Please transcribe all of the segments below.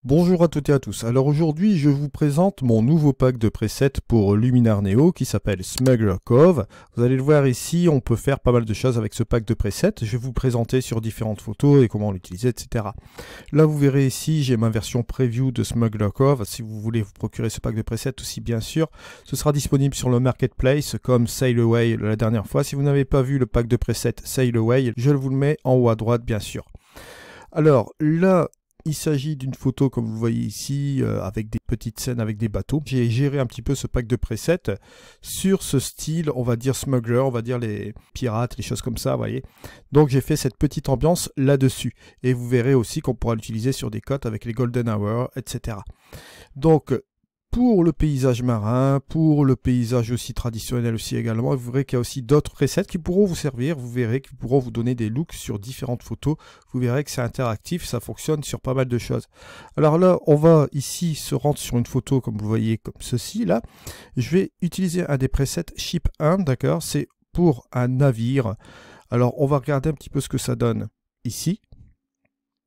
Bonjour à toutes et à tous. Alors aujourd'hui, je vous présente mon nouveau pack de presets pour Luminar Neo qui s'appelle Smuggler Cove. Vous allez le voir ici, on peut faire pas mal de choses avec ce pack de presets. Je vais vous présenter sur différentes photos et comment l'utiliser, etc. Là, vous verrez ici, j'ai ma version preview de Smuggler Cove. Si vous voulez vous procurer ce pack de presets aussi, bien sûr, ce sera disponible sur le Marketplace comme Sail Away la dernière fois. Si vous n'avez pas vu le pack de presets Sail Away, je vous le mets en haut à droite, bien sûr. Alors là, il s'agit d'une photo, comme vous le voyez ici, avec des petites scènes avec des bateaux. J'ai géré un petit peu ce pack de presets sur ce style, on va dire smuggler, on va dire les pirates, les choses comme ça, vous voyez. Donc j'ai fait cette petite ambiance là-dessus. Et vous verrez aussi qu'on pourra l'utiliser sur des côtes avec les golden hour, etc. Donc, pour le paysage marin, pour le paysage aussi traditionnel aussi également, vous verrez qu'il y a aussi d'autres presets qui pourront vous servir, vous verrez qu'ils pourront vous donner des looks sur différentes photos, vous verrez que c'est interactif, ça fonctionne sur pas mal de choses. Alors là, on va ici se rendre sur une photo comme vous voyez, comme ceci là. Je vais utiliser un des presets Ship 1, d'accord, c'est pour un navire. Alors on va regarder un petit peu ce que ça donne ici.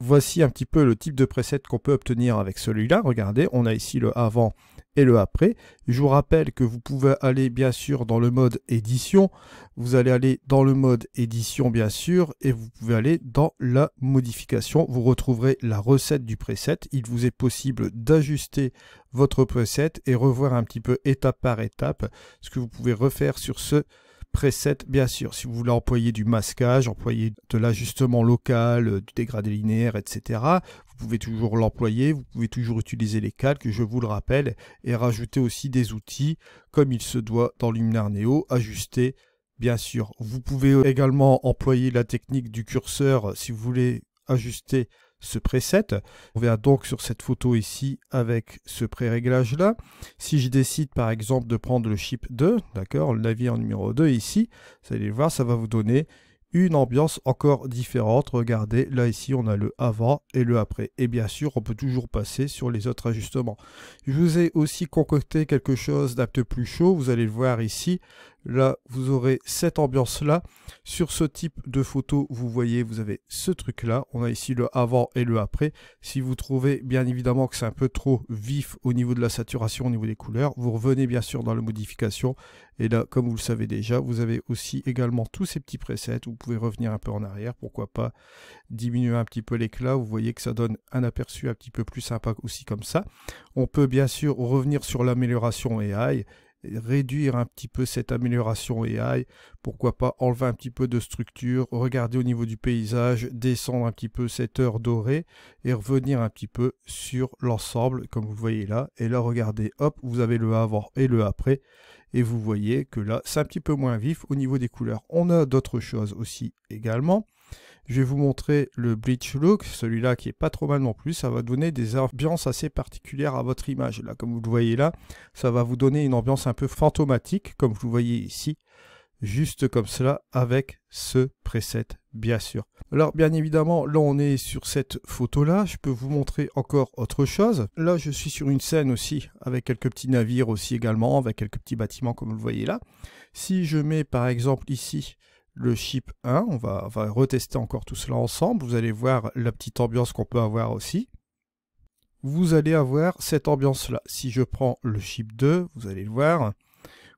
Voici un petit peu le type de preset qu'on peut obtenir avec celui-là. Regardez, on a ici le avant et le après. Je vous rappelle que vous pouvez aller bien sûr dans le mode édition. Vous allez aller dans le mode édition bien sûr et vous pouvez aller dans la modification. Vous retrouverez la recette du preset. Il vous est possible d'ajuster votre preset et revoir un petit peu étape par étape ce que vous pouvez refaire sur ce preset, bien sûr, si vous voulez employer du masquage, employer de l'ajustement local, du dégradé linéaire, etc. Vous pouvez toujours l'employer, vous pouvez toujours utiliser les calques, je vous le rappelle, et rajouter aussi des outils, comme il se doit dans Luminar Neo, ajuster, bien sûr. Vous pouvez également employer la technique du curseur si vous voulez ajuster ce preset. On verra donc sur cette photo ici avec ce pré-réglage là. Si je décide par exemple de prendre le ship 2, d'accord, le navire numéro 2 ici, vous allez voir, ça va vous donner une ambiance encore différente. Regardez, là ici on a le avant et le après. Et bien sûr, on peut toujours passer sur les autres ajustements. Je vous ai aussi concocté quelque chose d'un peu plus chaud, vous allez le voir ici. Là, vous aurez cette ambiance-là. Sur ce type de photo, vous voyez, vous avez ce truc-là. On a ici le avant et le après. Si vous trouvez bien évidemment que c'est un peu trop vif au niveau de la saturation, au niveau des couleurs, vous revenez bien sûr dans la modification. Et là, comme vous le savez déjà, vous avez aussi également tous ces petits presets. Vous pouvez revenir un peu en arrière, pourquoi pas diminuer un petit peu l'éclat. Vous voyez que ça donne un aperçu un petit peu plus sympa aussi comme ça. On peut bien sûr revenir sur l'amélioration AI, réduire un petit peu cette amélioration AI, pourquoi pas enlever un petit peu de structure, regarder au niveau du paysage, descendre un petit peu cette heure dorée et revenir un petit peu sur l'ensemble comme vous le voyez là. Et là regardez, hop, vous avez le avant et le après et vous voyez que là c'est un petit peu moins vif au niveau des couleurs. On a d'autres choses aussi également. Je vais vous montrer le Bleach Look, celui-là qui est pas trop mal non plus, ça va donner des ambiances assez particulières à votre image. Là, comme vous le voyez là, ça va vous donner une ambiance un peu fantomatique, comme vous le voyez ici, juste comme cela, avec ce preset, bien sûr. Alors, bien évidemment, là, on est sur cette photo-là, je peux vous montrer encore autre chose. Là, je suis sur une scène aussi, avec quelques petits navires aussi également, avec quelques petits bâtiments, comme vous le voyez là. Si je mets, par exemple, ici, le ship 1, on va retester encore tout cela ensemble, vous allez voir la petite ambiance qu'on peut avoir aussi. Vous allez avoir cette ambiance là. Si je prends le ship 2, vous allez le voir,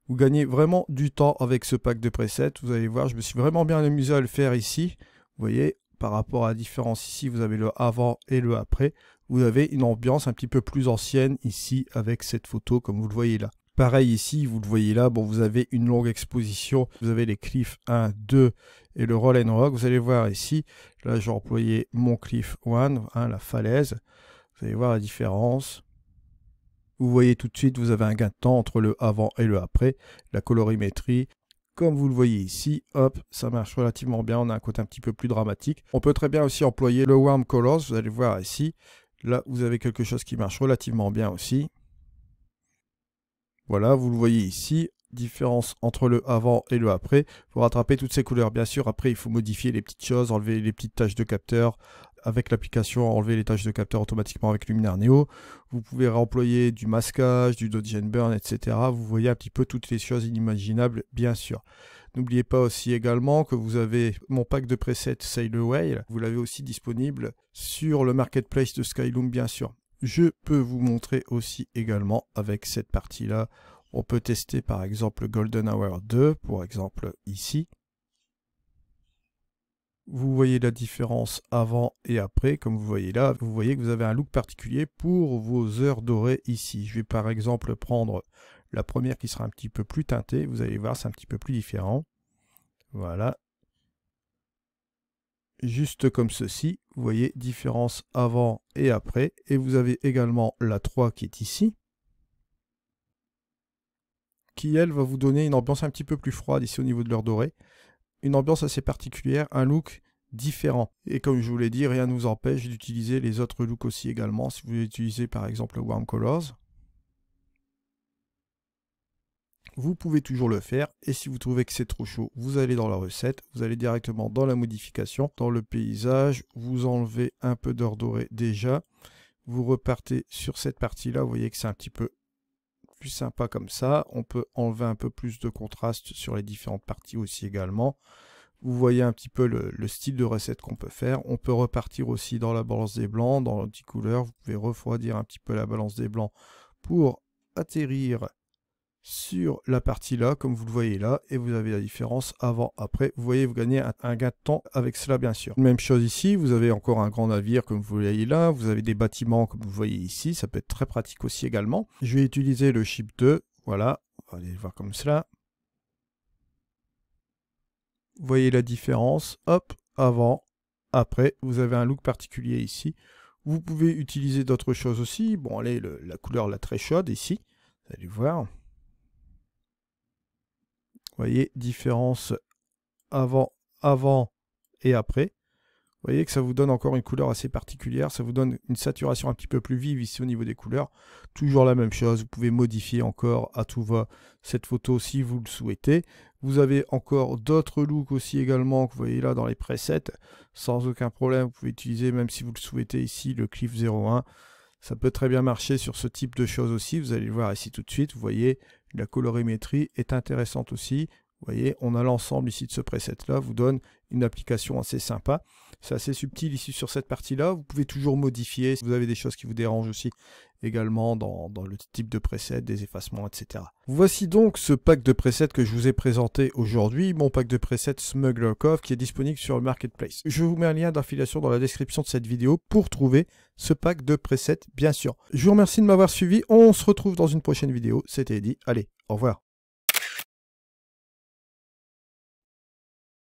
vous gagnez vraiment du temps avec ce pack de presets, vous allez voir, je me suis vraiment bien amusé à le faire ici. Vous voyez, par rapport à la différence ici, vous avez le avant et le après, vous avez une ambiance un petit peu plus ancienne ici avec cette photo comme vous le voyez là. Pareil ici, vous le voyez là, bon, vous avez une longue exposition, vous avez les cliffs 1, 2 et le roll and rock. Vous allez voir ici, là j'ai employé mon cliff 1, hein, la falaise. Vous allez voir la différence. Vous voyez tout de suite, vous avez un gain de temps entre le avant et le après. La colorimétrie, comme vous le voyez ici, hop, ça marche relativement bien. On a un côté un petit peu plus dramatique. On peut très bien aussi employer le warm colors, vous allez voir ici. Là, vous avez quelque chose qui marche relativement bien aussi. Voilà, vous le voyez ici, différence entre le avant et le après. Pour rattraper toutes ces couleurs, bien sûr, après il faut modifier les petites choses, enlever les petites taches de capteur. Avec l'application, enlever les taches de capteur automatiquement avec Luminar Neo. Vous pouvez réemployer du masquage, du dodge and burn, etc. Vous voyez un petit peu toutes les choses inimaginables, bien sûr. N'oubliez pas aussi également que vous avez mon pack de presets Sail Away. Vous l'avez aussi disponible sur le marketplace de Skyloom, bien sûr. Je peux vous montrer aussi également avec cette partie-là. On peut tester par exemple Golden Hour 2, pour exemple ici. Vous voyez la différence avant et après, comme vous voyez là. Vous voyez que vous avez un look particulier pour vos heures dorées ici. Je vais par exemple prendre la première qui sera un petit peu plus teintée. Vous allez voir, c'est un petit peu plus différent. Voilà. Juste comme ceci. Vous voyez, différence avant et après. Et vous avez également la 3 qui est ici, qui elle va vous donner une ambiance un petit peu plus froide ici au niveau de l'heure dorée. Une ambiance assez particulière, un look différent. Et comme je vous l'ai dit, rien ne vous empêche d'utiliser les autres looks aussi également. Si vous voulez utiliser par exemple le Warm Colors, vous pouvez toujours le faire. Et si vous trouvez que c'est trop chaud, vous allez dans la recette, vous allez directement dans la modification, dans le paysage, vous enlevez un peu d'heure dorée déjà. Vous repartez sur cette partie-là, vous voyez que c'est un petit peu plus sympa comme ça. On peut enlever un peu plus de contraste sur les différentes parties aussi également. Vous voyez un petit peu le style de recette qu'on peut faire. On peut repartir aussi dans la balance des blancs, dans l'anti-couleur. Vous pouvez refroidir un petit peu la balance des blancs pour atterrir sur la partie là, comme vous le voyez là, et vous avez la différence avant-après. Vous voyez, vous gagnez un gain de temps avec cela, bien sûr. Même chose ici, vous avez encore un grand navire, comme vous le voyez là, vous avez des bâtiments, comme vous voyez ici, ça peut être très pratique aussi également. Je vais utiliser le Ship 2, voilà, on va aller le voir comme cela. Vous voyez la différence, hop, avant, après, vous avez un look particulier ici. Vous pouvez utiliser d'autres choses aussi, bon allez, la couleur là très chaude ici, vous allez voir. Vous voyez, différence avant et après. Vous voyez que ça vous donne encore une couleur assez particulière. Ça vous donne une saturation un petit peu plus vive ici au niveau des couleurs. Toujours la même chose. Vous pouvez modifier encore à tout va cette photo si vous le souhaitez. Vous avez encore d'autres looks aussi également que vous voyez là dans les presets. Sans aucun problème, vous pouvez utiliser, même si vous le souhaitez ici, le Cliff 01. Ça peut très bien marcher sur ce type de choses aussi. Vous allez le voir ici tout de suite. Vous voyez, la colorimétrie est intéressante aussi. Vous voyez, on a l'ensemble ici de ce preset-là, vous donne une application assez sympa. C'est assez subtil ici sur cette partie-là. Vous pouvez toujours modifier si vous avez des choses qui vous dérangent aussi également dans le type de preset, des effacements, etc. Voici donc ce pack de presets que je vous ai présenté aujourd'hui, mon pack de presets Smuggler Cove qui est disponible sur le Marketplace. Je vous mets un lien d'affiliation dans la description de cette vidéo pour trouver ce pack de presets, bien sûr. Je vous remercie de m'avoir suivi. On se retrouve dans une prochaine vidéo. C'était Eddy. Allez, au revoir.